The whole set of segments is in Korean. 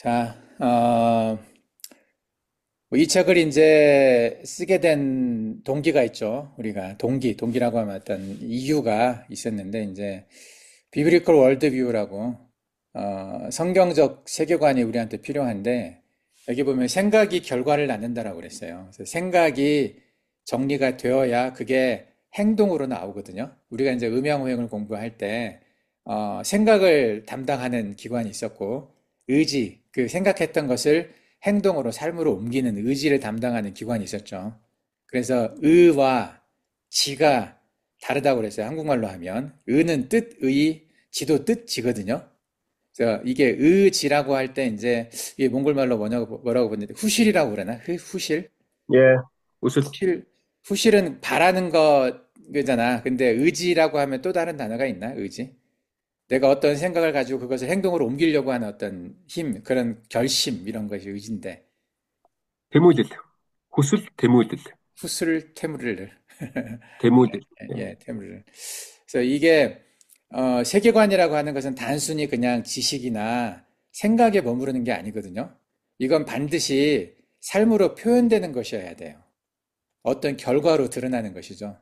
자, 뭐이 책을 이제 쓰게 된 동기가 있죠. 우리가 동기라고 하면 어떤 이유가 있었는데, 이제 비브리컬 월드뷰라고 성경적 세계관이 우리한테 필요한데, 여기 보면 생각이 결과를 낳는다라고 그랬어요. 그래서 생각이 정리가 되어야 그게 행동으로 나오거든요. 우리가 이제 음양오행을 공부할 때 생각을 담당하는 기관이 있었고, 그 생각했던 것을 행동으로, 삶으로 옮기는 의지를 담당하는 기관이 있었죠. 그래서 의와 지가 다르다고 그랬어요. 한국말로 하면. 의는 뜻, 의, 지도 뜻, 지거든요. 그래서 이게 의지라고 할 때 이제 이게 몽골말로 뭐라고 보는데 후실이라고 그러나? 후실? 예, 웃을, 후실은 바라는 거잖아. 근데 의지라고 하면 또 다른 단어가 있나? 의지? 내가 어떤 생각을 가지고 그것을 행동으로 옮기려고 하는 어떤 힘, 그런 결심, 이런 것이 의지인데, 대물듯. 웃을, 대물듯. 후술 태무를, 대물듯. 예. 예, 태무를. 그래서 이게, 세계관이라고 하는 것은 단순히 그냥 지식이나 생각에 머무르는 게 아니거든요. 이건 반드시 삶으로 표현되는 것이어야 돼요. 어떤 결과로 드러나는 것이죠.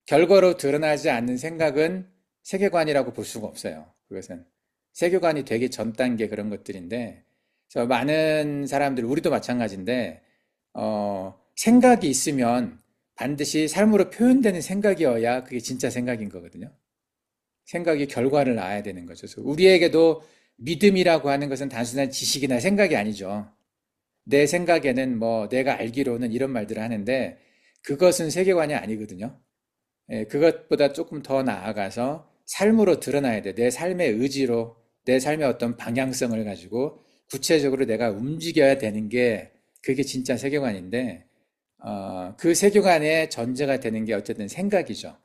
결과로 드러나지 않는 생각은 세계관이라고 볼 수가 없어요. 그것은 세계관이 되기 전 단계 그런 것들인데, 그래서 많은 사람들, 우리도 마찬가지인데, 생각이 있으면 반드시 삶으로 표현되는 생각이어야 그게 진짜 생각인 거거든요. 생각이 결과를 낳아야 되는 거죠. 그래서 우리에게도 믿음이라고 하는 것은 단순한 지식이나 생각이 아니죠. 내 생각에는 뭐 내가 알기로는 이런 말들을 하는데 그것은 세계관이 아니거든요. 예, 그것보다 조금 더 나아가서 삶으로 드러나야 돼. 내 삶의 의지로, 내 삶의 어떤 방향성을 가지고 구체적으로 내가 움직여야 되는 게 그게 진짜 세계관인데, 그 세계관의 전제가 되는 게 어쨌든 생각이죠.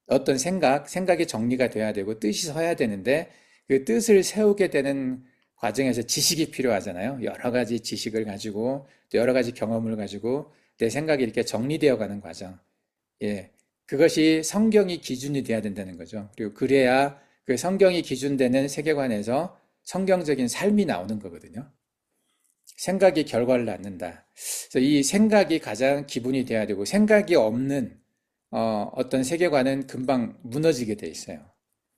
어떤 생각이 정리가 돼야 되고 뜻이 서야 되는데 그 뜻을 세우게 되는 과정에서 지식이 필요하잖아요. 여러 가지 지식을 가지고 또 여러 가지 경험을 가지고 내 생각이 이렇게 정리되어 가는 과정. 예. 그것이 성경이 기준이 돼야 된다는 거죠. 그리고 그래야 그 성경이 기준되는 세계관에서 성경적인 삶이 나오는 거거든요. 생각이 결과를 낳는다. 그래서 이 생각이 가장 기본이 돼야 되고 생각이 없는 어떤 세계관은 금방 무너지게 돼 있어요.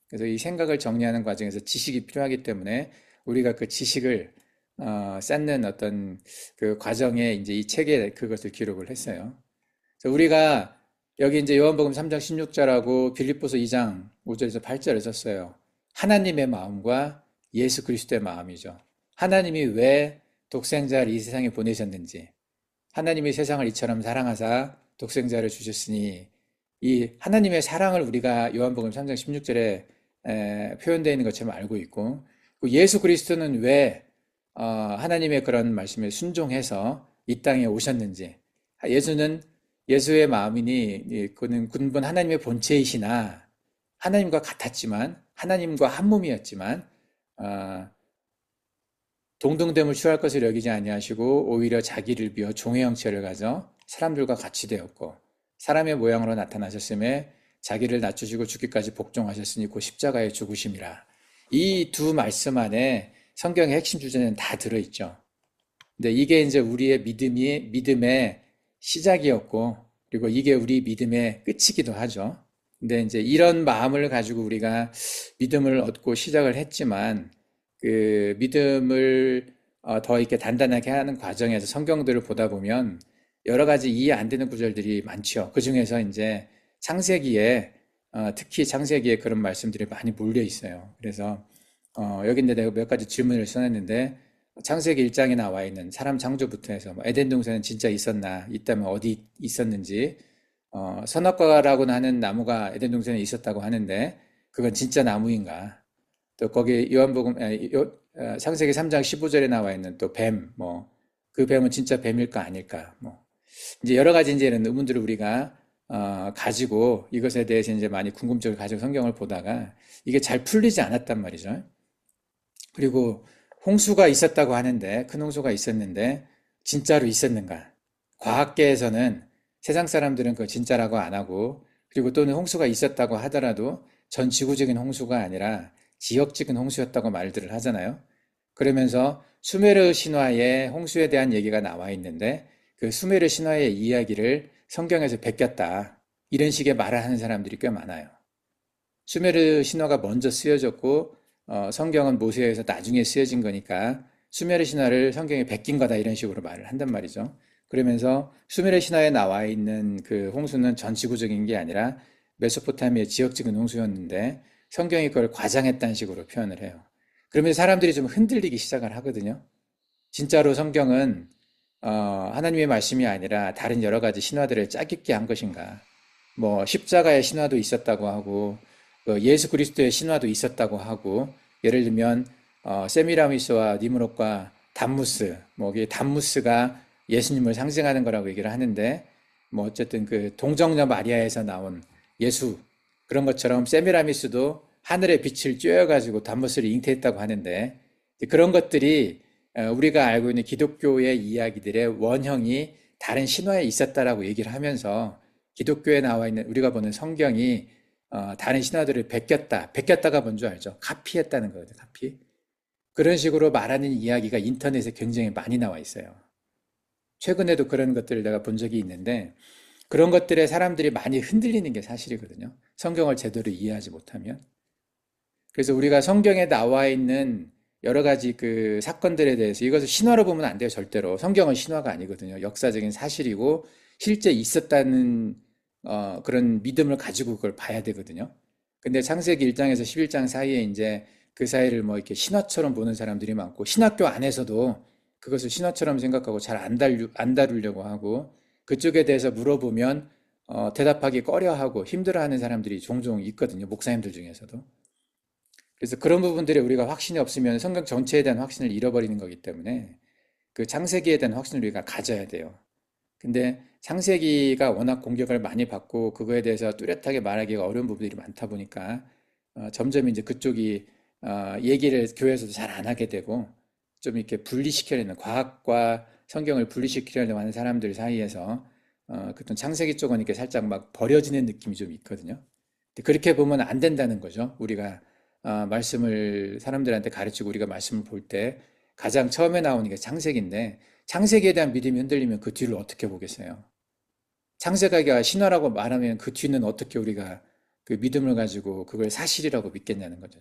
그래서 이 생각을 정리하는 과정에서 지식이 필요하기 때문에 우리가 그 지식을 쌓는 어떤 그 과정에 이제 이 책에 그것을 기록을 했어요. 그래서 우리가 여기 이제 요한복음 3장 16절하고 빌립보서 2장 5절에서 8절을 썼어요. 하나님의 마음과 예수 그리스도의 마음이죠. 하나님이 왜 독생자를 이 세상에 보내셨는지, 하나님이 세상을 이처럼 사랑하사 독생자를 주셨으니 이 하나님의 사랑을 우리가 요한복음 3장 16절에 표현되어 있는 것처럼 알고 있고, 그 예수 그리스도는 왜 하나님의 그런 말씀에 순종해서 이 땅에 오셨는지, 예수는 예수의 마음이니 그는 군분 하나님의 본체이시나 하나님과 같았지만 하나님과 한 몸이었지만 어, 동등됨을 취할 것을 여기지 아니하시고 오히려 자기를 비워 종의 형체를 가져 사람들과 같이 되었고 사람의 모양으로 나타나셨음에 자기를 낮추시고 죽기까지 복종하셨으니 그 십자가의 죽으심이라. 이 두 말씀 안에 성경의 핵심 주제는 다 들어있죠. 근데 이게 이제 우리의 믿음의 시작이었고, 그리고 이게 우리 믿음의 끝이기도 하죠. 근데 이제 이런 마음을 가지고 우리가 믿음을 얻고 시작을 했지만, 그 믿음을 더 이렇게 단단하게 하는 과정에서 성경들을 보다 보면 여러 가지 이해 안 되는 구절들이 많죠. 그 중에서 이제 창세기에, 특히 창세기에 그런 말씀들이 많이 몰려 있어요. 그래서 여기 데 내가 몇 가지 질문을 써놨는데, 창세기 1장에 나와 있는 사람 창조부터 해서 뭐 에덴 동산은 진짜 있었나, 있다면 어디 있었는지, 선악과라고 하는 나무가 에덴 동산에 있었다고 하는데 그건 진짜 나무인가? 또 거기 창세기 3장 15절에 나와 있는 또 뱀, 뭐 그 뱀은 진짜 뱀일까 아닐까? 뭐 이제 여러 가지 이제 이런 의문들을 우리가 가지고 이것에 대해서 이제 많이 궁금증을 가지고 성경을 보다가 이게 잘 풀리지 않았단 말이죠. 그리고 홍수가 있었다고 하는데, 큰 홍수가 있었는데, 진짜로 있었는가? 과학계에서는 세상 사람들은 그거 진짜라고 안 하고, 그리고 또는 홍수가 있었다고 하더라도 전 지구적인 홍수가 아니라 지역적인 홍수였다고 말들을 하잖아요. 그러면서 수메르 신화에 홍수에 대한 얘기가 나와 있는데 그 수메르 신화의 이야기를 성경에서 베꼈다. 이런 식의 말을 하는 사람들이 꽤 많아요. 수메르 신화가 먼저 쓰여졌고 성경은 모세에서 나중에 쓰여진 거니까 수메르 신화를 성경에 베낀 거다 이런 식으로 말을 한단 말이죠. 그러면서 수메르 신화에 나와 있는 그 홍수는 전지구적인 게 아니라 메소포타미아 지역적인 홍수였는데 성경이 그걸 과장했다는 식으로 표현을 해요. 그러면서 사람들이 좀 흔들리기 시작을 하거든요. 진짜로 성경은 하나님의 말씀이 아니라 다른 여러 가지 신화들을 짜깁기 한 것인가? 뭐 십자가의 신화도 있었다고 하고 예수 그리스도의 신화도 있었다고 하고 예를 들면 세미라미스와 니무롯과 담무스 뭐 이게 담무스가 예수님을 상징하는 거라고 얘기를 하는데 뭐 어쨌든 그 동정녀 마리아에서 나온 예수 그런 것처럼 세미라미스도 하늘의 빛을 쬐어가지고 담무스를 잉태했다고 하는데 그런 것들이 우리가 알고 있는 기독교의 이야기들의 원형이 다른 신화에 있었다라고 얘기를 하면서 기독교에 나와 있는 우리가 보는 성경이 다른 신화들을 베꼈다. 베꼈다가 뭔지 알죠? 카피했다는 거거든요. 카피. 그런 식으로 말하는 이야기가 인터넷에 굉장히 많이 나와 있어요. 최근에도 그런 것들을 내가 본 적이 있는데 그런 것들에 사람들이 많이 흔들리는 게 사실이거든요. 성경을 제대로 이해하지 못하면. 그래서 우리가 성경에 나와 있는 여러 가지 그 사건들에 대해서 이것을 신화로 보면 안 돼요, 절대로. 성경은 신화가 아니거든요. 역사적인 사실이고 실제 있었다는 그런 믿음을 가지고 그걸 봐야 되거든요. 근데 창세기 1장에서 11장 사이에 이제 그 사이를 뭐 이렇게 신화처럼 보는 사람들이 많고 신학교 안에서도 그것을 신화처럼 생각하고 잘 안 다루려고 하고 그쪽에 대해서 물어보면 대답하기 꺼려하고 힘들어하는 사람들이 종종 있거든요. 목사님들 중에서도. 그래서 그런 부분들에 우리가 확신이 없으면 성경 전체에 대한 확신을 잃어버리는 거기 때문에 그 창세기에 대한 확신을 우리가 가져야 돼요. 근데 창세기가 워낙 공격을 많이 받고 그거에 대해서 뚜렷하게 말하기가 어려운 부분들이 많다 보니까 점점 이제 그쪽이 얘기를 교회에서도 잘 안 하게 되고 좀 이렇게 분리시키려는 과학과 성경을 분리시키려고 하는 사람들 사이에서 그떤 창세기 쪽은 이렇게 살짝 막 버려지는 느낌이 좀 있거든요. 근데 그렇게 보면 안 된다는 거죠. 우리가 말씀을 사람들한테 가르치고 우리가 말씀을 볼 때 가장 처음에 나오는 게 창세기인데 창세기에 대한 믿음이 흔들리면 그 뒤를 어떻게 보겠어요? 창세기가 신화라고 말하면 그 뒤는 어떻게 우리가 그 믿음을 가지고 그걸 사실이라고 믿겠냐는 거죠.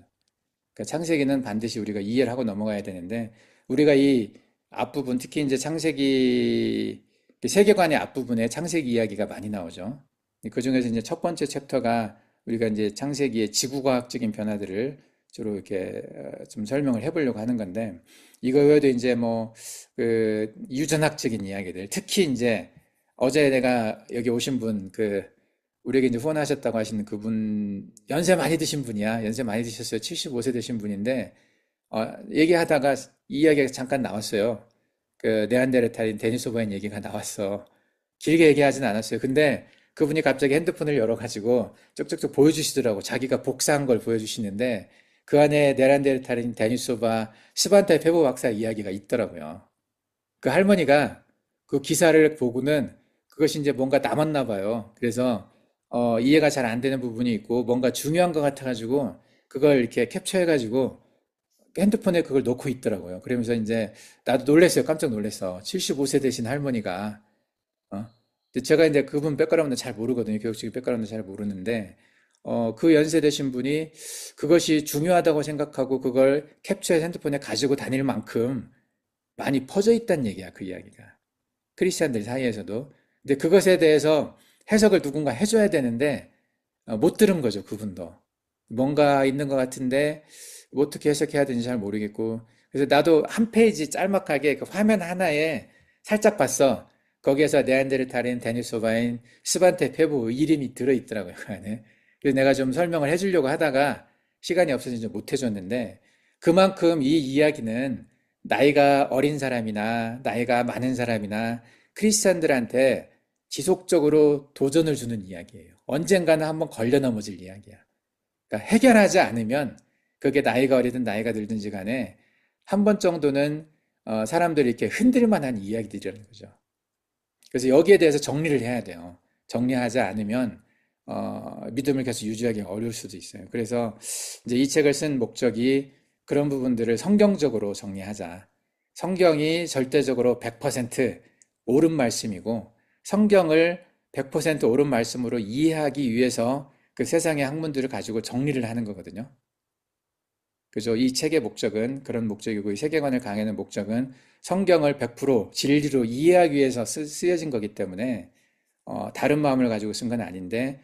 그러니까 창세기는 반드시 우리가 이해를 하고 넘어가야 되는데 우리가 이 앞부분 특히 이제 창세기 그 세계관의 앞부분에 창세기 이야기가 많이 나오죠. 그 중에서 이제 첫 번째 챕터가 우리가 이제 창세기의 지구과학적인 변화들을 주로 이렇게 좀 설명을 해보려고 하는 건데 이거 외에도 이제 뭐 그 유전학적인 이야기들 특히 이제 어제 내가 여기 오신 분 그 우리에게 이제 후원하셨다고 하시는 그분 연세 많이 드신 분이야. 연세 많이 드셨어요. 75세 되신 분인데 얘기하다가 이 이야기가 잠깐 나왔어요. 그 네안데르탈인 데니소바인 얘기가 나왔어. 길게 얘기하진 않았어요. 근데 그분이 갑자기 핸드폰을 열어가지고 쪽쪽쪽 보여주시더라고. 자기가 복사한 걸 보여주시는데 그 안에 네안데르탈인 데니소바 스반테 페보 박사 이야기가 있더라고요. 그 할머니가 그 기사를 보고는 그것이 이제 뭔가 남았나 봐요. 그래서 이해가 잘 안 되는 부분이 있고 뭔가 중요한 것 같아가지고 그걸 이렇게 캡처해가지고 핸드폰에 그걸 놓고 있더라고요. 그러면서 이제 나도 놀랐어요. 깜짝 놀랐어. 75세 되신 할머니가 근데 제가 이제 그분 백그라운드 잘 모르거든요. 교육적인 백그라운드 잘 모르는데 그 연세 되신 분이 그것이 중요하다고 생각하고 그걸 캡처해서 핸드폰에 가지고 다닐 만큼 많이 퍼져 있다는 얘기야, 그 이야기가. 크리스찬들 사이에서도. 근데 그것에 대해서 해석을 누군가 해줘야 되는데 못 들은 거죠, 그분도. 뭔가 있는 것 같은데 뭐 어떻게 해석해야 되는지 잘 모르겠고. 그래서 나도 한 페이지 짤막하게 그 화면 하나에 살짝 봤어. 거기에서 네안데르탈인, 데니소바인, 스반테 페보 이름이 들어있더라고요, 그 안에. 그래서 내가 좀 설명을 해주려고 하다가 시간이 없어서 이제 못 해줬는데 그만큼 이 이야기는 나이가 어린 사람이나 나이가 많은 사람이나 크리스찬들한테 지속적으로 도전을 주는 이야기예요. 언젠가는 한번 걸려 넘어질 이야기야. 그러니까 해결하지 않으면 그게 나이가 어리든 나이가 들든지 간에 한 번 정도는 사람들이 이렇게 흔들 만한 이야기들이라는 거죠. 그래서 여기에 대해서 정리를 해야 돼요. 정리하지 않으면 믿음을 계속 유지하기 어려울 수도 있어요. 그래서 이제 이 책을 쓴 목적이 그런 부분들을 성경적으로 정리하자. 성경이 절대적으로 100% 옳은 말씀이고 성경을 100% 옳은 말씀으로 이해하기 위해서 그 세상의 학문들을 가지고 정리를 하는 거거든요. 그죠? 이 책의 목적은 그런 목적이고 이 세계관을 강해하는 목적은 성경을 100% 진리로 이해하기 위해서 쓰여진 거기 때문에 다른 마음을 가지고 쓴 건 아닌데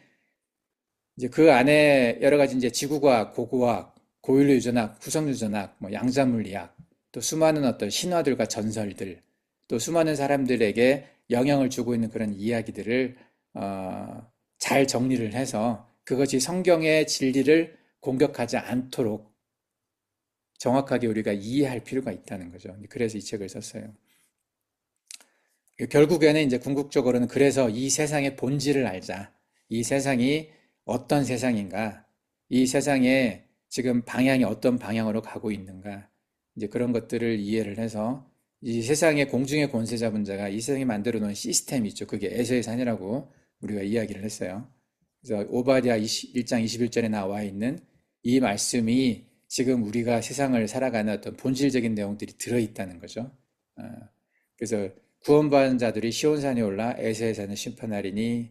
이제 그 안에 여러 가지 이제 지구과학, 고고학, 고인류 유전학, 후성 유전학, 뭐 양자물리학, 또 수많은 어떤 신화들과 전설들, 또 수많은 사람들에게 영향을 주고 있는 그런 이야기들을 잘 정리를 해서 그것이 성경의 진리를 공격하지 않도록 정확하게 우리가 이해할 필요가 있다는 거죠. 그래서 이 책을 썼어요. 결국에는 이제 궁극적으로는 그래서 이 세상의 본질을 알자. 이 세상이 어떤 세상인가? 이 세상에 지금 방향이 어떤 방향으로 가고 있는가? 이제 그런 것들을 이해를 해서 이 세상의 공중의 권세자 분자가 이 세상에 만들어 놓은 시스템이 있죠. 그게 에서의 산이라고 우리가 이야기를 했어요. 그래서 오바댜 1장 21절에 나와 있는 이 말씀이 지금 우리가 세상을 살아가는 어떤 본질적인 내용들이 들어있다는 거죠. 그래서 구원받은 자들이 시온산에 올라 에서의 산을 심판하리니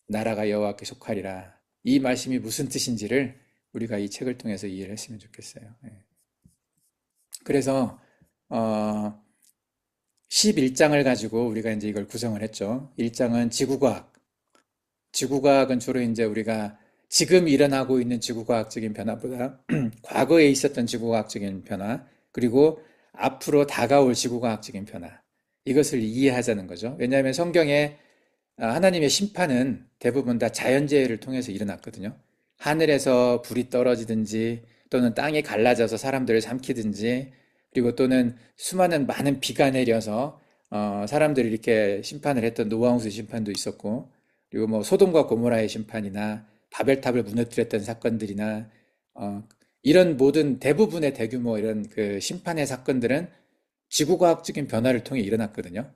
나라가 여호와께 속하리라. 이 말씀이 무슨 뜻인지를 우리가 이 책을 통해서 이해를 했으면 좋겠어요. 그래서 11장을 가지고 우리가 이제 이걸 구성을 했죠. 1장은 지구과학. 지구과학은 주로 이제 우리가 지금 일어나고 있는 지구과학적인 변화보다 과거에 있었던 지구과학적인 변화, 그리고 앞으로 다가올 지구과학적인 변화, 이것을 이해하자는 거죠. 왜냐하면 성경에 하나님의 심판은 대부분 다 자연재해를 통해서 일어났거든요. 하늘에서 불이 떨어지든지 또는 땅이 갈라져서 사람들을 삼키든지 그리고 또는 수많은 많은 비가 내려서 사람들이 이렇게 심판을 했던 노아홍수 심판도 있었고 그리고 뭐 소돔과 고모라의 심판이나 바벨탑을 무너뜨렸던 사건들이나 이런 모든 대부분의 대규모 이런 그 심판의 사건들은 지구과학적인 변화를 통해 일어났거든요.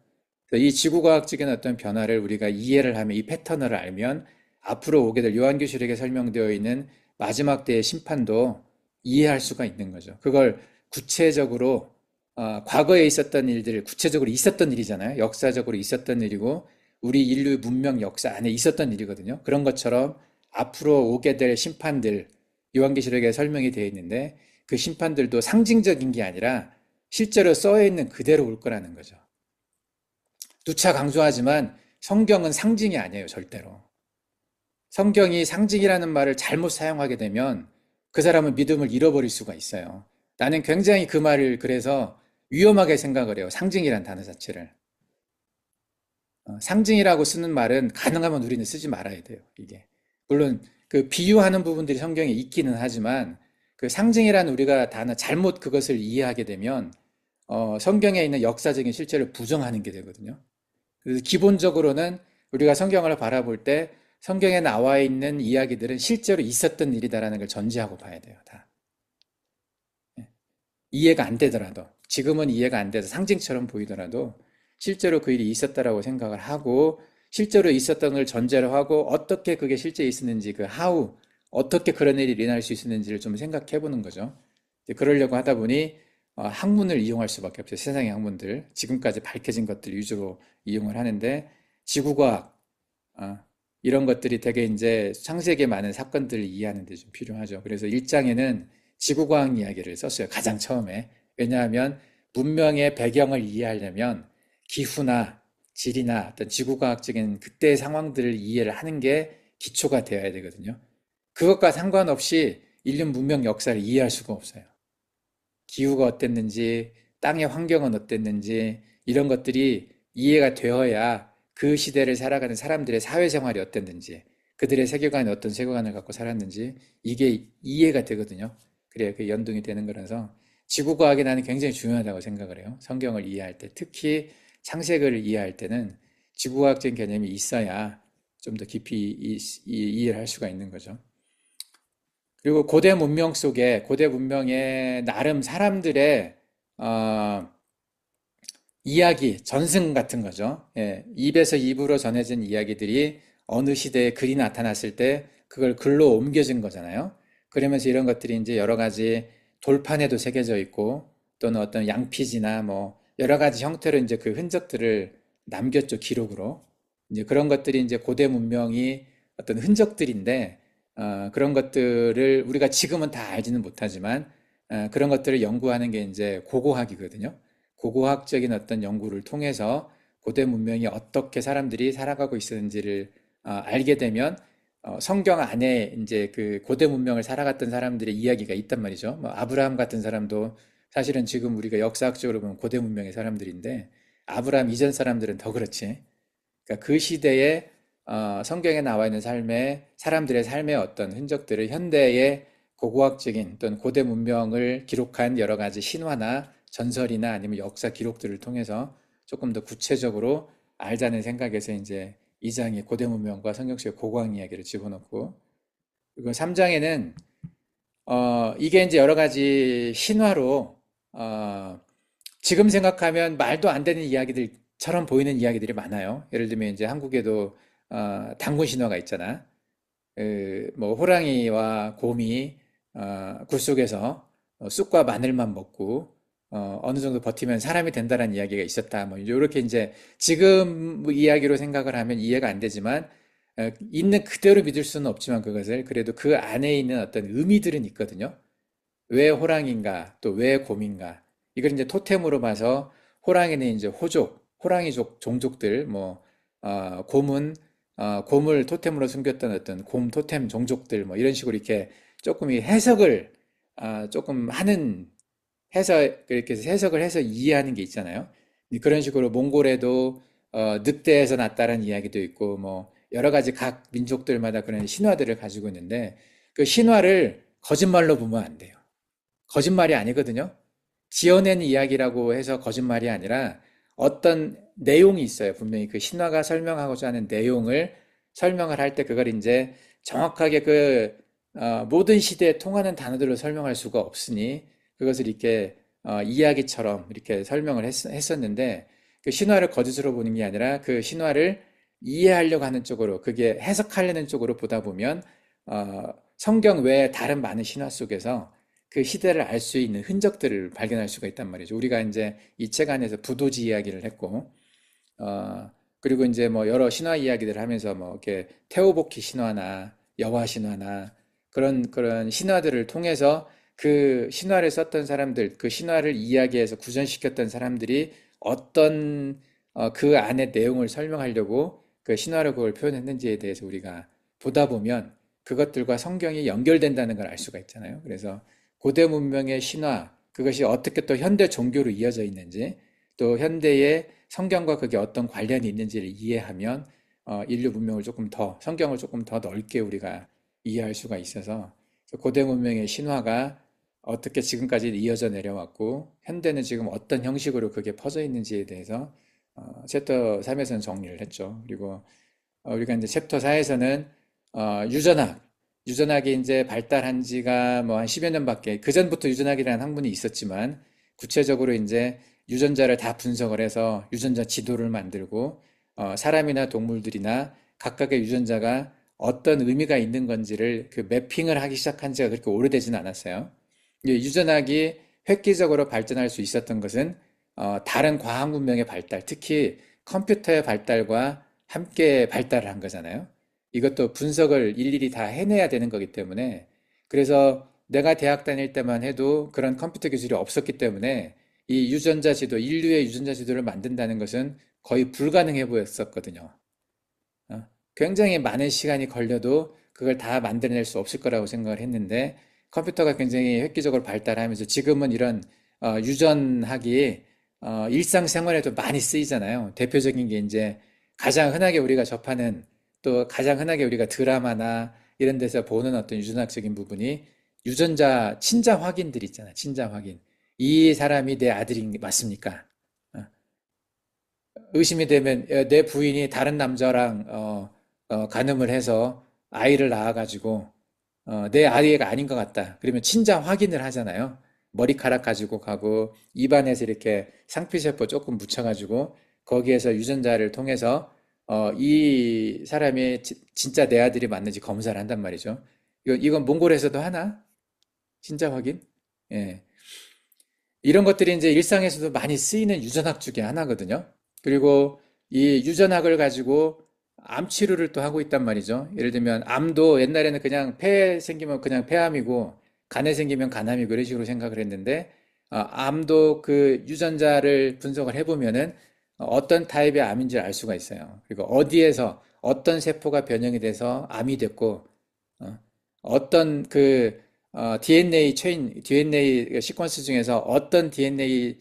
이 지구과학적인 어떤 변화를 우리가 이해를 하면 이 패턴을 알면 앞으로 오게 될 요한계시록에 설명되어 있는 마지막 때의 심판도 이해할 수가 있는 거죠. 그걸 구체적으로 과거에 있었던 일들을 구체적으로 있었던 일이잖아요. 역사적으로 있었던 일이고 우리 인류 문명 역사 안에 있었던 일이거든요. 그런 것처럼 앞으로 오게 될 심판들 요한계시록에 설명이 되어 있는데 그 심판들도 상징적인 게 아니라 실제로 써 있는 그대로 올 거라는 거죠. 누차 강조하지만 성경은 상징이 아니에요, 절대로. 성경이 상징이라는 말을 잘못 사용하게 되면 그 사람은 믿음을 잃어버릴 수가 있어요. 나는 굉장히 그 말을 그래서 위험하게 생각을 해요. 상징이란 단어 자체를. 상징이라고 쓰는 말은 가능하면 우리는 쓰지 말아야 돼요, 이게. 물론 그 비유하는 부분들이 성경에 있기는 하지만 그 상징이라는 우리가 단어 잘못 그것을 이해하게 되면 성경에 있는 역사적인 실체를 부정하는 게 되거든요. 그래서 기본적으로는 우리가 성경을 바라볼 때 성경에 나와 있는 이야기들은 실제로 있었던 일이다라는 걸 전제하고 봐야 돼요, 다. 이해가 안 되더라도, 지금은 이해가 안 돼서 상징처럼 보이더라도 실제로 그 일이 있었다라고 생각을 하고 실제로 있었던 걸 전제로 하고 어떻게 그게 실제 있었는지 그 how, 어떻게 그런 일이 일어날 수 있었는지를 좀 생각해 보는 거죠. 그러려고 하다 보니 학문을 이용할 수밖에 없어요. 세상의 학문들, 지금까지 밝혀진 것들 위주로 이용을 하는데 지구과학 이런 것들이 되게 이제 창세기에 많은 사건들을 이해하는 데 좀 필요하죠. 그래서 1장에는 지구과학 이야기를 썼어요. 가장 처음에. 왜냐하면 문명의 배경을 이해하려면 기후나 질이나 어떤 지구과학적인 그때의 상황들을 이해를 하는 게 기초가 되어야 되거든요. 그것과 상관없이 인류 문명 역사를 이해할 수가 없어요. 기후가 어땠는지, 땅의 환경은 어땠는지, 이런 것들이 이해가 되어야 그 시대를 살아가는 사람들의 사회생활이 어땠는지, 그들의 세계관이 어떤 세계관을 갖고 살았는지, 이게 이해가 되거든요. 그래야 그 연동이 되는 거라서 지구과학이 나는 굉장히 중요하다고 생각을 해요. 성경을 이해할 때, 특히 창세기를 이해할 때는 지구과학적인 개념이 있어야 좀 더 깊이 이해를 할 수가 있는 거죠. 그리고 고대 문명 속에 고대 문명의 나름 사람들의 어, 이야기, 전승 같은 거죠. 예, 입에서 입으로 전해진 이야기들이 어느 시대에 글이 나타났을 때 그걸 글로 옮겨진 거잖아요. 그러면서 이런 것들이 이제 여러 가지 돌판에도 새겨져 있고 또는 어떤 양피지나 뭐 여러 가지 형태로 이제 그 흔적들을 남겼죠, 기록으로. 이제 그런 것들이 이제 고대 문명이 어떤 흔적들인데 그런 것들을 우리가 지금은 다 알지는 못하지만 그런 것들을 연구하는 게 이제 고고학이거든요. 고고학적인 어떤 연구를 통해서 고대 문명이 어떻게 사람들이 살아가고 있었는지를 알게 되면 성경 안에 이제 그 고대 문명을 살아갔던 사람들의 이야기가 있단 말이죠. 뭐 아브라함 같은 사람도 사실은 지금 우리가 역사학적으로 보면 고대 문명의 사람들인데 아브라함 이전 사람들은 더 그렇지. 그러니까 그 시대에 성경에 나와 있는 삶의 사람들의 삶의 어떤 흔적들을 현대의 고고학적인 또는 고대 문명을 기록한 여러 가지 신화나 전설이나 아니면 역사 기록들을 통해서 조금 더 구체적으로 알자는 생각에서 이제 2장에 고대 문명과 성경 속의 고고학 이야기를 집어넣고 그리고 3장에는 이게 이제 여러 가지 신화로 어, 지금 생각하면 말도 안 되는 이야기들처럼 보이는 이야기들이 많아요. 예를 들면 이제 한국에도 단군 신화가 있잖아. 뭐 호랑이와 곰이 굴 속에서 쑥과 마늘만 먹고 어느 정도 버티면 사람이 된다는 이야기가 있었다. 뭐 이렇게 이제 지금 뭐 이야기로 생각을 하면 이해가 안 되지만 있는 그대로 믿을 수는 없지만 그것을 그래도 그 안에 있는 어떤 의미들은 있거든요. 왜 호랑인가, 또 왜 곰인가. 이걸 이제 토템으로 봐서 호랑이는 이제 호족, 호랑이족 종족들, 뭐, 곰은, 곰을 토템으로 숨겼던 어떤 곰 토템 종족들, 뭐 이런 식으로 이렇게 조금 이 해석을, 조금 하는 그렇게 해서 해석을 해서 이해하는 게 있잖아요. 그런 식으로 몽골에도, 늑대에서 났다는 이야기도 있고, 뭐, 여러 가지 각 민족들마다 그런 신화들을 가지고 있는데, 그 신화를 거짓말로 보면 안 돼요. 거짓말이 아니거든요. 지어낸 이야기라고 해서 거짓말이 아니라 어떤 내용이 있어요. 분명히 그 신화가 설명하고자 하는 내용을 설명을 할 때 그걸 이제 정확하게 모든 시대에 통하는 단어들로 설명할 수가 없으니 그것을 이렇게 이야기처럼 이렇게 설명을 했었는데 그 신화를 거짓으로 보는 게 아니라 그 신화를 이해하려고 하는 쪽으로 그게 해석하려는 쪽으로 보다 보면 성경 외에 다른 많은 신화 속에서 그 시대를 알 수 있는 흔적들을 발견할 수가 있단 말이죠. 우리가 이제 이 책 안에서 부도지 이야기를 했고, 그리고 이제 뭐 여러 신화 이야기들을 하면서 뭐 이렇게 테오보키 신화나 여화 신화나 그런 신화들을 통해서 그 신화를 썼던 사람들, 그 신화를 이야기해서 구전시켰던 사람들이 어떤 그 안의 내용을 설명하려고 그 신화로 그걸 표현했는지에 대해서 우리가 보다 보면 그것들과 성경이 연결된다는 걸 알 수가 있잖아요. 그래서 고대 문명의 신화, 그것이 어떻게 또 현대 종교로 이어져 있는지, 또 현대의 성경과 그게 어떤 관련이 있는지를 이해하면 인류 문명을 조금 더, 성경을 조금 더 넓게 우리가 이해할 수가 있어서 고대 문명의 신화가 어떻게 지금까지 이어져 내려왔고, 현대는 지금 어떤 형식으로 그게 퍼져 있는지에 대해서 챕터 3에서는 정리를 했죠. 그리고 우리가 이제 챕터 4에서는 유전학, 유전학이 이제 발달한 지가 뭐 한 10여 년밖에, 그전부터 유전학이라는 학문이 있었지만, 구체적으로 이제 유전자를 다 분석을 해서 유전자 지도를 만들고, 사람이나 동물들이나 각각의 유전자가 어떤 의미가 있는 건지를 그 매핑을 하기 시작한 지가 그렇게 오래되지는 않았어요. 유전학이 획기적으로 발전할 수 있었던 것은 다른 과학 문명의 발달, 특히 컴퓨터의 발달과 함께 발달을 한 거잖아요. 이것도 분석을 일일이 다 해내야 되는 거기 때문에 그래서 내가 대학 다닐 때만 해도 그런 컴퓨터 기술이 없었기 때문에 이 유전자 지도, 인류의 유전자 지도를 만든다는 것은 거의 불가능해 보였었거든요. 굉장히 많은 시간이 걸려도 그걸 다 만들어낼 수 없을 거라고 생각을 했는데 컴퓨터가 굉장히 획기적으로 발달하면서 지금은 이런 유전학이 일상생활에도 많이 쓰이잖아요. 대표적인 게 이제 가장 흔하게 우리가 접하는 또 가장 흔하게 우리가 드라마나 이런 데서 보는 어떤 유전학적인 부분이 유전자 친자 확인들 있잖아. 친자 확인. 이 사람이 내 아들이 맞습니까? 어, 의심이 되면 내 부인이 다른 남자랑 간음을 해서 아이를 낳아가지고 내 아이가 아닌 것 같다. 그러면 친자 확인을 하잖아요. 머리카락 가지고 가고 입안에서 이렇게 상피세포 조금 묻혀가지고 거기에서 유전자를 통해서 이 사람이 진짜 내 아들이 맞는지 검사를 한단 말이죠. 이건 몽골에서도 하나? 친자 확인? 예. 이런 것들이 이제 일상에서도 많이 쓰이는 유전학 중에 하나거든요. 그리고 이 유전학을 가지고 암 치료를 또 하고 있단 말이죠. 예를 들면 암도 옛날에는 그냥 폐에 생기면 그냥 폐암이고 간에 생기면 간암이고 이런 식으로 생각을 했는데 암도 그 유전자를 분석을 해보면은 어떤 타입의 암인지 알 수가 있어요. 그리고 어디에서 어떤 세포가 변형이 돼서 암이 됐고 어떤 그 DNA 체인, DNA 시퀀스 중에서 어떤 DNA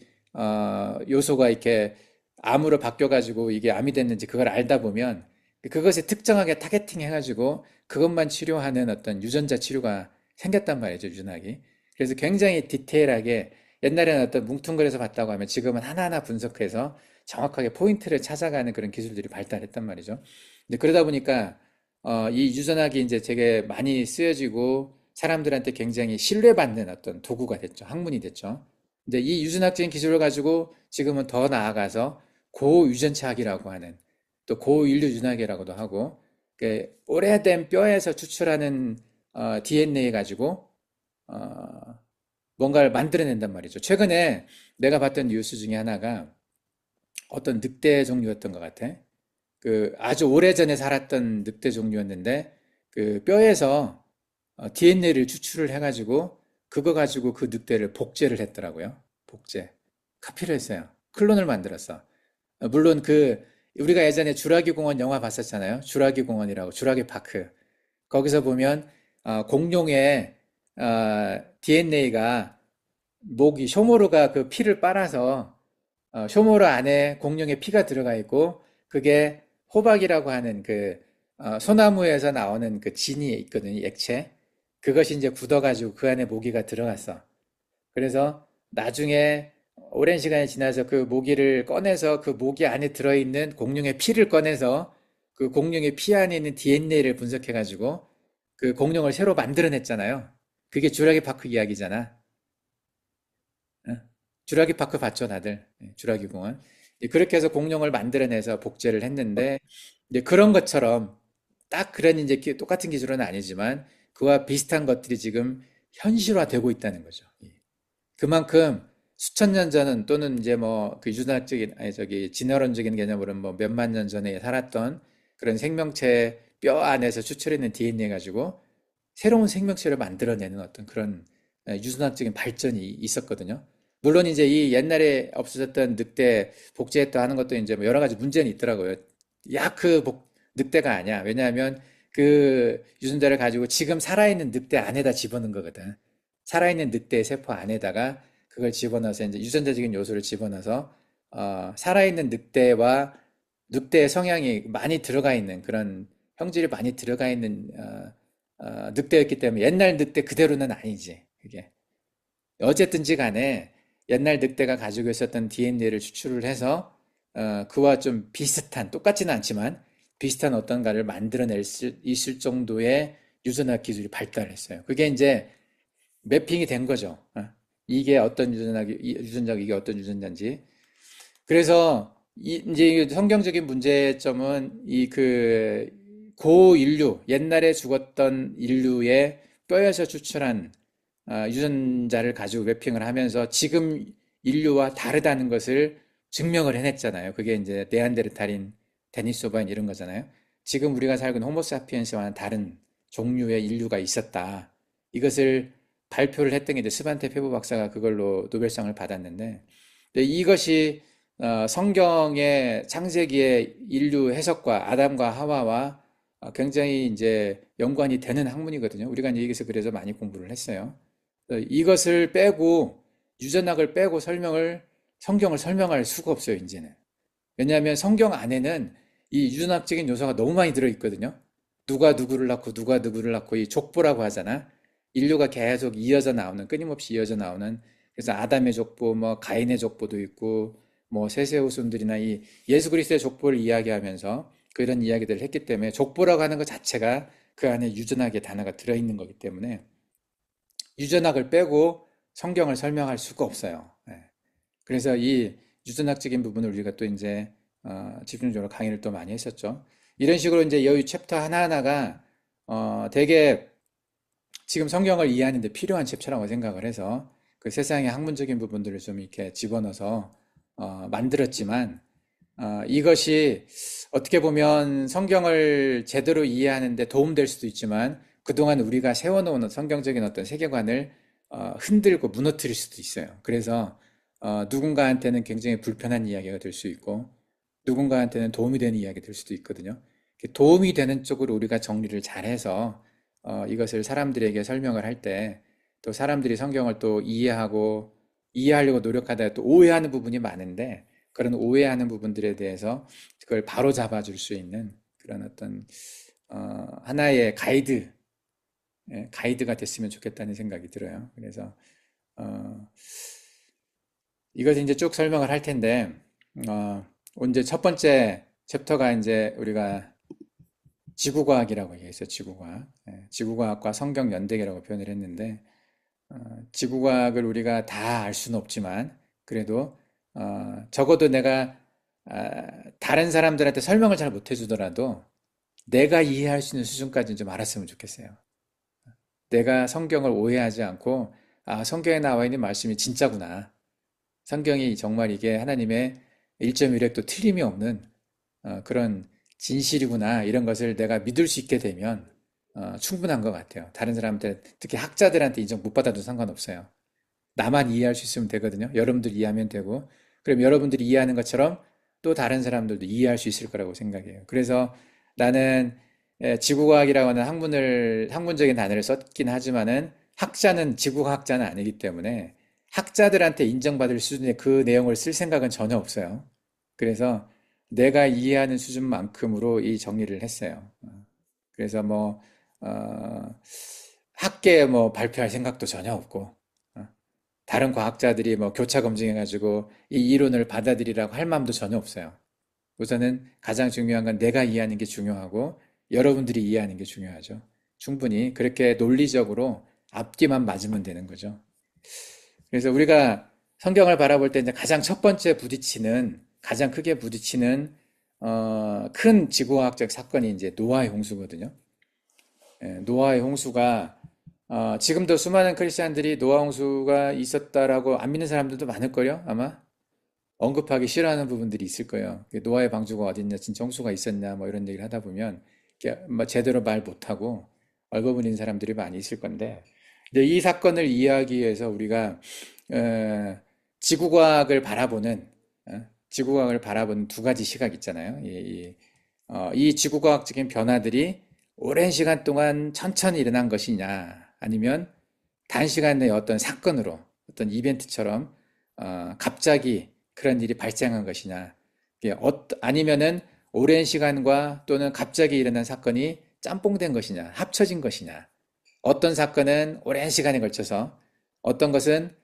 요소가 이렇게 암으로 바뀌어가지고 이게 암이 됐는지 그걸 알다 보면 그것에 특정하게 타겟팅 해가지고 그것만 치료하는 어떤 유전자 치료가 생겼단 말이죠, 유전학이. 그래서 굉장히 디테일하게 옛날에는 어떤 뭉뚱그려서 봤다고 하면 지금은 하나하나 분석해서 정확하게 포인트를 찾아가는 그런 기술들이 발달했단 말이죠. 근데 그러다 보니까 이 유전학이 이제 되게 많이 쓰여지고 사람들한테 굉장히 신뢰받는 어떤 도구가 됐죠. 학문이 됐죠. 근데 이 유전학적인 기술을 가지고 지금은 더 나아가서 고유전차학이라고 하는 또 고인류 유전학이라고도 하고 오래된 뼈에서 추출하는 DNA 가지고 어, 뭔가를 만들어낸단 말이죠. 최근에 내가 봤던 뉴스 중에 하나가 어떤 늑대 종류였던 것 같아. 그 아주 오래전에 살았던 늑대 종류였는데 그 뼈에서 DNA를 추출을 해가지고 그거 가지고 그 늑대를 복제를 했더라고요. 복제. 카피를 했어요. 클론을 만들었어. 물론 그 우리가 예전에 주라기 공원 영화 봤었잖아요. 주라기 공원이라고 주라기 파크. 거기서 보면 공룡의 DNA가 모기 쇼모르가 그 피를 빨아서 쇼모르 안에 공룡의 피가 들어가 있고 그게 호박이라고 하는 그 소나무에서 나오는 그 진이 있거든요, 액체. 그것이 이제 굳어가지고 그 안에 모기가 들어갔어. 그래서 나중에 오랜 시간이 지나서 그 모기를 꺼내서 그 모기 안에 들어있는 공룡의 피를 꺼내서 그 공룡의 피 안에 있는 DNA를 분석해가지고 그 공룡을 새로 만들어냈잖아요. 그게 주라기 파크 이야기잖아. 어? 주라기 파크 봤죠, 다들? 예, 주라기 공원. 그렇게 해서 공룡을 만들어내서 복제를 했는데, 이제 그런 것처럼 딱 그런 이제 똑같은 기술은 아니지만 그와 비슷한 것들이 지금 현실화되고 있다는 거죠. 예. 그만큼 수천 년 전은 또는 이제 뭐 그 유전학적인 아니 저기 진화론적인 개념으로는 뭐 몇만 년 전에 살았던 그런 생명체 뼈 안에서 추출해낸 DNA 가지고 새로운 생명체를 만들어내는 어떤 그런 유전학적인 발전이 있었거든요. 물론 이제 이 옛날에 없어졌던 늑대 복제했다 하는 것도 이제 뭐 여러 가지 문제는 있더라고요. 그 늑대가 아니야. 왜냐하면 그 유전자를 가지고 지금 살아있는 늑대 안에다 집어넣은 거거든. 살아있는 늑대의 세포 안에다가 그걸 집어넣어서 이제 유전자적인 요소를 집어넣어서 살아있는 늑대와 늑대의 성향이 많이 들어가 있는 그런 형질이 많이 들어가 있는 늑대였기 때문에 옛날 늑대 그대로는 아니지. 그게 어쨌든지 간에 옛날 늑대가 가지고 있었던 DNA를 추출을 해서 그와 좀 비슷한 똑같지는 않지만 비슷한 어떤가를 만들어낼 수 있을 정도의 유전학 기술이 발달했어요. 그게 이제 매핑이 된 거죠. 이게 어떤 유전자고 이게 어떤 유전자인지. 그래서 이제 성경적인 문제점은 이 그 고인류, 옛날에 죽었던 인류의 뼈에서 추출한 유전자를 가지고 매핑을 하면서 지금 인류와 다르다는 것을 증명을 해냈잖아요. 그게 이제 네안데르탈인, 데니소바인 이런 거잖아요. 지금 우리가 살고 있는 호모사피엔스와는 다른 종류의 인류가 있었다. 이것을 발표를 했던 게 이제 스반테 페부 박사가 그걸로 노벨상을 받았는데 이것이 성경의 창세기의 인류 해석과 아담과 하와와 굉장히 이제 연관이 되는 학문이거든요. 우리가 이제 여기서 그래서 많이 공부를 했어요. 이것을 빼고 유전학을 빼고 성경을 설명할 수가 없어요, 이제는. 왜냐하면 성경 안에는 이 유전학적인 요소가 너무 많이 들어있거든요. 누가 누구를 낳고 누가 누구를 낳고 이 족보라고 하잖아. 인류가 계속 이어져 나오는 끊임없이 이어져 나오는 그래서 아담의 족보, 뭐 가인의 족보도 있고 뭐 셋의 후손들이나 이 예수 그리스도의 족보를 이야기하면서 그런 이야기들을 했기 때문에 족보라고 하는 것 자체가 그 안에 유전학의 단어가 들어있는 거기 때문에 유전학을 빼고 성경을 설명할 수가 없어요. 예. 그래서 이 유전학적인 부분을 우리가 또 이제 집중적으로 강의를 또 많이 했었죠. 이런 식으로 이제 여기 챕터 하나하나가 되게 지금 성경을 이해하는 데 필요한 챕터라고 생각을 해서 그 세상의 학문적인 부분들을 좀 이렇게 집어넣어서 만들었지만 이것이 어떻게 보면 성경을 제대로 이해하는 데 도움될 수도 있지만 그동안 우리가 세워놓은 성경적인 어떤 세계관을 흔들고 무너뜨릴 수도 있어요. 그래서 누군가한테는 굉장히 불편한 이야기가 될 수 있고 누군가한테는 도움이 되는 이야기가 될 수도 있거든요. 도움이 되는 쪽으로 우리가 정리를 잘해서 이것을 사람들에게 설명을 할 때 또 사람들이 성경을 또 이해하고 이해하려고 노력하다가 또 오해하는 부분이 많은데 그런 오해하는 부분들에 대해서 그걸 바로 잡아줄 수 있는 그런 어떤 하나의 가이드, 가이드가 됐으면 좋겠다는 생각이 들어요. 그래서 어, 이것을 이제 쭉 설명을 할 텐데 이제 첫 번째 챕터가 이제 우리가 지구과학이라고 얘기했어요. 지구과학. 지구과학과 성경 연대계라고 표현을 했는데 지구과학을 우리가 다 알 수는 없지만 그래도 적어도 내가 다른 사람들한테 설명을 잘 못해주더라도 내가 이해할 수 있는 수준까지는 좀 알았으면 좋겠어요. 내가 성경을 오해하지 않고 성경에 나와 있는 말씀이 진짜구나. 성경이 정말 이게 하나님의 1.1획도 틀림이 없는 그런 진실이구나. 이런 것을 내가 믿을 수 있게 되면 충분한 것 같아요. 다른 사람들, 특히 학자들한테 인정 못 받아도 상관없어요. 나만 이해할 수 있으면 되거든요. 여러분들 이해하면 되고, 그럼 여러분들이 이해하는 것처럼 또 다른 사람들도 이해할 수 있을 거라고 생각해요. 그래서 나는 지구과학이라고 하는 학문적인 단어를 썼긴 하지만은 학자는 지구과학자는 아니기 때문에 학자들한테 인정받을 수준의 그 내용을 쓸 생각은 전혀 없어요. 그래서 내가 이해하는 수준만큼으로 이 정리를 했어요. 그래서 뭐 학계에 뭐 발표할 생각도 전혀 없고 다른 과학자들이 뭐 교차 검증해가지고 이 이론을 받아들이라고 할 마음도 전혀 없어요. 우선은 가장 중요한 건 내가 이해하는 게 중요하고 여러분들이 이해하는 게 중요하죠. 충분히 그렇게 논리적으로 앞뒤만 맞으면 되는 거죠. 그래서 우리가 성경을 바라볼 때 이제 가장 첫 번째 부딪히는 가장 크게 부딪히는 큰 지구과학적 사건이 이제 노아의 홍수거든요. 노아의 홍수가 지금도 수많은 크리스천들이 노아 홍수가 있었다라고 안 믿는 사람들도 많을걸요, 아마? 언급하기 싫어하는 부분들이 있을 거예요. 노아의 방주가 어딨냐, 진짜 홍수가 있었냐, 뭐 이런 얘기를 하다 보면 뭐 제대로 말 못하고 얼버무리는 사람들이 많이 있을 건데, 근데 이 사건을 이해하기 위해서 우리가 지구과학을 바라보는 지구과학을 바라보는 두 가지 시각 있잖아요. 이 지구과학적인 변화들이 오랜 시간 동안 천천히 일어난 것이냐, 아니면 단시간 내에 어떤 사건으로, 어떤 이벤트처럼, 갑자기 그런 일이 발생한 것이냐, 아니면은 오랜 시간과 또는 갑자기 일어난 사건이 짬뽕된 것이냐, 합쳐진 것이냐, 어떤 사건은 오랜 시간에 걸쳐서, 어떤 것은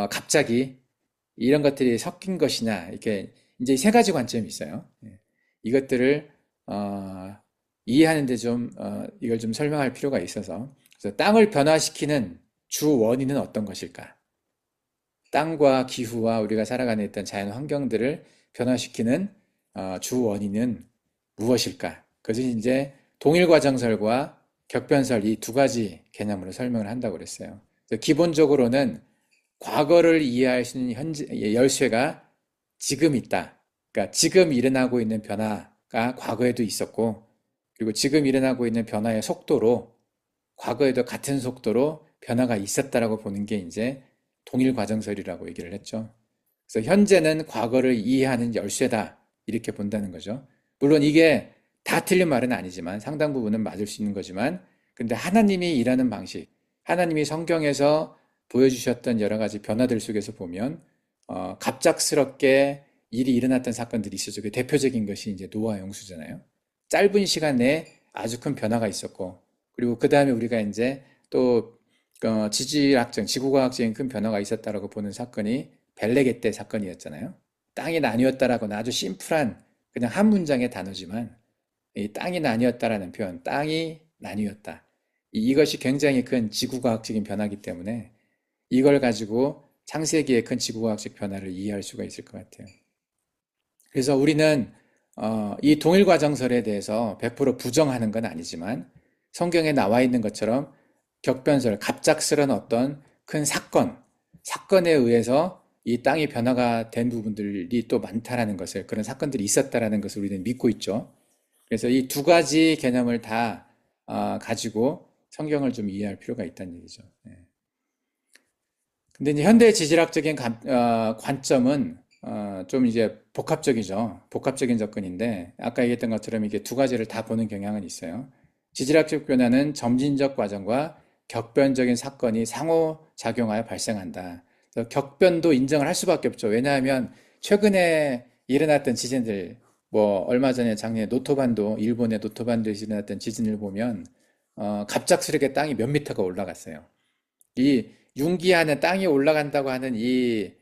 갑자기 이런 것들이 섞인 것이냐, 이렇게 이제 세 가지 관점이 있어요. 이것들을 이해하는데 좀 이걸 좀 설명할 필요가 있어서 그래서 땅을 변화시키는 주 원인은 어떤 것일까? 땅과 기후와 우리가 살아가는 어떤 자연 환경들을 변화시키는 주 원인은 무엇일까? 그것이 이제 동일과정설과 격변설 이 두 가지 개념으로 설명을 한다고 그랬어요. 그래서 기본적으로는 과거를 이해할 수 있는 열쇠가 지금 있다. 그러니까 지금 일어나고 있는 변화가 과거에도 있었고 그리고 지금 일어나고 있는 변화의 속도로 과거에도 같은 속도로 변화가 있었다라고 보는 게 이제 동일 과정설이라고 얘기를 했죠. 그래서 현재는 과거를 이해하는 열쇠다. 이렇게 본다는 거죠. 물론 이게 다 틀린 말은 아니지만 상당 부분은 맞을 수 있는 거지만 근데 하나님이 일하는 방식, 하나님이 성경에서 보여주셨던 여러 가지 변화들 속에서 보면 갑작스럽게 일이 일어났던 사건들이 있었죠. 그 대표적인 것이 이제 노아 홍수잖아요. 짧은 시간 내에 아주 큰 변화가 있었고 그리고 그 다음에 우리가 이제 또 지질학적, 지구과학적인 큰 변화가 있었다라고 보는 사건이 벨레게 때 사건이었잖아요. 땅이 나뉘었다라고는 아주 심플한 그냥 한 문장의 단어지만 이 땅이 나뉘었다라는 표현, 땅이 나뉘었다. 이것이 굉장히 큰 지구과학적인 변화이기 때문에 이걸 가지고 창세기의 큰 지구과학적 변화를 이해할 수가 있을 것 같아요. 그래서 우리는 이 동일과정설에 대해서 100% 부정하는 건 아니지만 성경에 나와 있는 것처럼 격변설, 갑작스런 어떤 큰 사건, 사건에 의해서 이 땅이 변화가 된 부분들이 또 많다라는 것을, 그런 사건들이 있었다라는 것을 우리는 믿고 있죠. 그래서 이 두 가지 개념을 다 가지고 성경을 좀 이해할 필요가 있다는 얘기죠. 예. 근데 이제 현대 지질학적인 관점은 좀 이제 복합적이죠. 복합적인 접근인데 아까 얘기했던 것처럼 이게 두 가지를 다 보는 경향은 있어요. 지질학적 변화는 점진적 과정과 격변적인 사건이 상호작용하여 발생한다. 그래서 격변도 인정을 할 수밖에 없죠. 왜냐하면 최근에 일어났던 지진들, 뭐 얼마 전에 작년에 노토반도, 일본의 노토반도에서 일어났던 지진을 보면 갑작스럽게 땅이 몇 미터가 올라갔어요. 이 융기하는 땅이 올라간다고 하는 이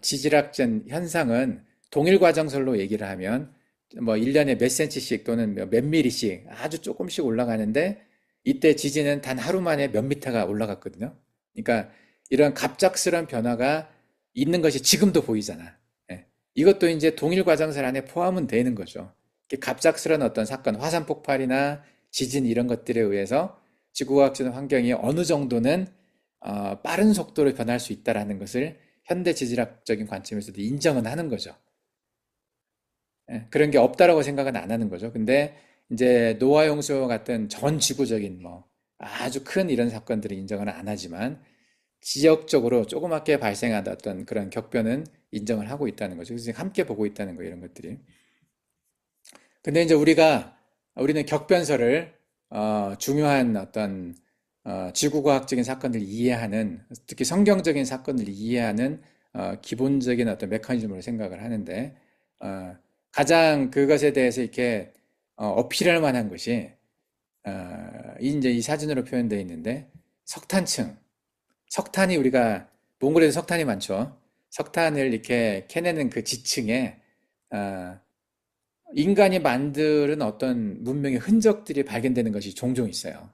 지질학적 현상은 동일 과정설로 얘기를 하면 뭐 1년에 몇 센치씩 또는 몇 미리씩 아주 조금씩 올라가는데 이때 지진은 단 하루 만에 몇 미터가 올라갔거든요. 그러니까 이런 갑작스러운 변화가 있는 것이 지금도 보이잖아. 예. 이것도 이제 동일 과정설 안에 포함은 되는 거죠. 이렇게 갑작스러운 어떤 사건, 화산 폭발이나 지진 이런 것들에 의해서 지구과학적 환경이 어느 정도는 빠른 속도로 변할 수 있다라는 것을 현대 지질학적인 관점에서도 인정은 하는 거죠. 예, 그런 게 없다라고 생각은 안 하는 거죠. 근데 이제 노아 홍수와 같은 전 지구적인 뭐 아주 큰 이런 사건들을 인정은 안 하지만 지역적으로 조그맣게 발생하던 어떤 그런 격변은 인정을 하고 있다는 거죠. 그래서 함께 보고 있다는 거예요, 이런 것들이. 근데 이제 우리는 격변설을 중요한 어떤 지구과학적인 사건들을 이해하는, 특히 성경적인 사건들을 이해하는 기본적인 어떤 메커니즘으로 생각을 하는데 어, 가장 그것에 대해서 이렇게 어필할 만한 것이 이제 이 사진으로 표현되어 있는데 석탄층, 석탄이 우리가 몽골에도 석탄이 많죠. 석탄을 이렇게 캐내는 그 지층에 어, 인간이 만드는 어떤 문명의 흔적들이 발견되는 것이 종종 있어요.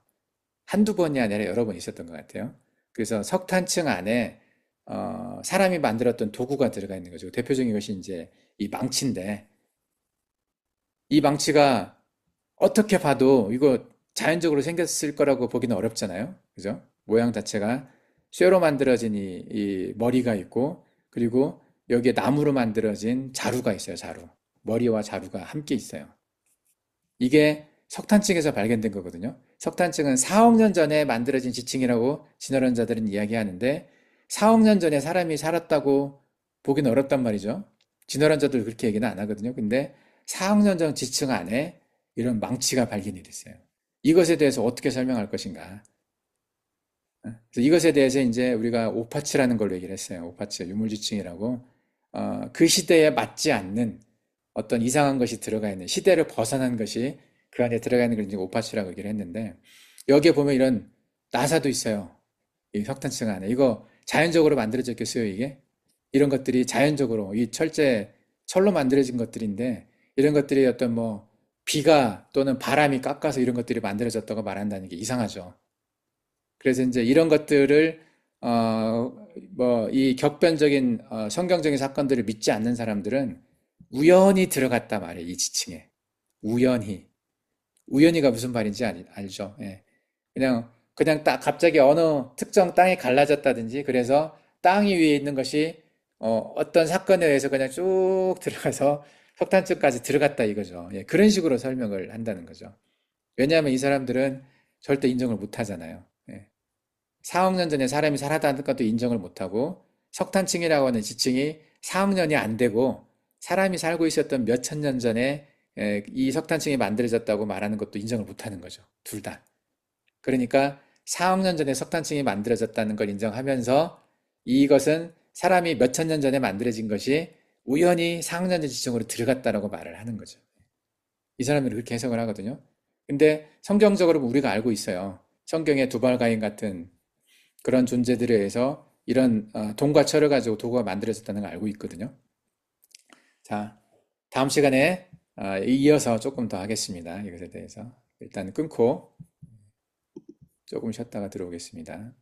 한두 번이 아니라 여러 번 있었던 것 같아요. 그래서 석탄층 안에 사람이 만들었던 도구가 들어가 있는 거죠. 대표적인 것이 이제 이 망치인데 이 망치가 어떻게 봐도 이거 자연적으로 생겼을 거라고 보기는 어렵잖아요. 그죠? 모양 자체가 쇠로 만들어진 이 머리가 있고 그리고 여기에 나무로 만들어진 자루가 있어요. 자루. 머리와 자루가 함께 있어요. 이게 석탄층에서 발견된 거거든요. 석탄층은 4억 년 전에 만들어진 지층이라고 진화론자들은 이야기하는데 4억 년 전에 사람이 살았다고 보기는 어렵단 말이죠. 진화론자들 그렇게 얘기는 안 하거든요. 근데 4억 년 전 지층 안에 이런 망치가 발견이 됐어요. 이것에 대해서 어떻게 설명할 것인가? 그래서 이것에 대해서 이제 우리가 오파츠라는 걸로 얘기를 했어요. 오파츠, 유물지층이라고. 그 시대에 맞지 않는 어떤 이상한 것이 들어가 있는, 시대를 벗어난 것이 그 안에 들어가 있는 걸 이제 오파츠라고 얘기를 했는데, 여기에 보면 이런 나사도 있어요. 이 석탄층 안에. 이거 자연적으로 만들어졌겠어요, 이게? 이런 것들이 자연적으로, 이 철로 만들어진 것들인데, 이런 것들이 어떤 뭐, 비가 또는 바람이 깎아서 이런 것들이 만들어졌다고 말한다는 게 이상하죠. 그래서 이제 이런 것들을 뭐 이 격변적인 성경적인 사건들을 믿지 않는 사람들은 우연히 들어갔다 말이에요. 이 지층에. 우연히. 우연히가 무슨 말인지 알죠? 예. 그냥 딱 갑자기 어느 특정 땅이 갈라졌다든지 그래서 땅 위에 있는 것이 어떤 사건에 의해서 그냥 쭉 들어가서 석탄층까지 들어갔다 이거죠. 예. 그런 식으로 설명을 한다는 거죠. 왜냐하면 이 사람들은 절대 인정을 못 하잖아요. 예. 4억 년 전에 사람이 살았다는 것도 인정을 못하고 석탄층이라고 하는 지층이 4억 년이 안 되고 사람이 살고 있었던 몇 천 년 전에 이 석탄층이 만들어졌다고 말하는 것도 인정을 못하는 거죠. 둘 다. 그러니까 4억 년 전에 석탄층이 만들어졌다는 걸 인정하면서 이것은 사람이 몇 천 년 전에 만들어진 것이 우연히 4억 년 전 지층으로 들어갔다라고 말을 하는 거죠. 이 사람들이 그렇게 해석을 하거든요. 근데 성경적으로 우리가 알고 있어요. 성경의 두발가인 같은 그런 존재들에 의해서 이런 동과 철을 가지고 도구가 만들어졌다는 걸 알고 있거든요. 자, 다음 시간에 이어서 조금 더 하겠습니다. 이것에 대해서. 일단 끊고 조금 쉬었다가 들어오겠습니다.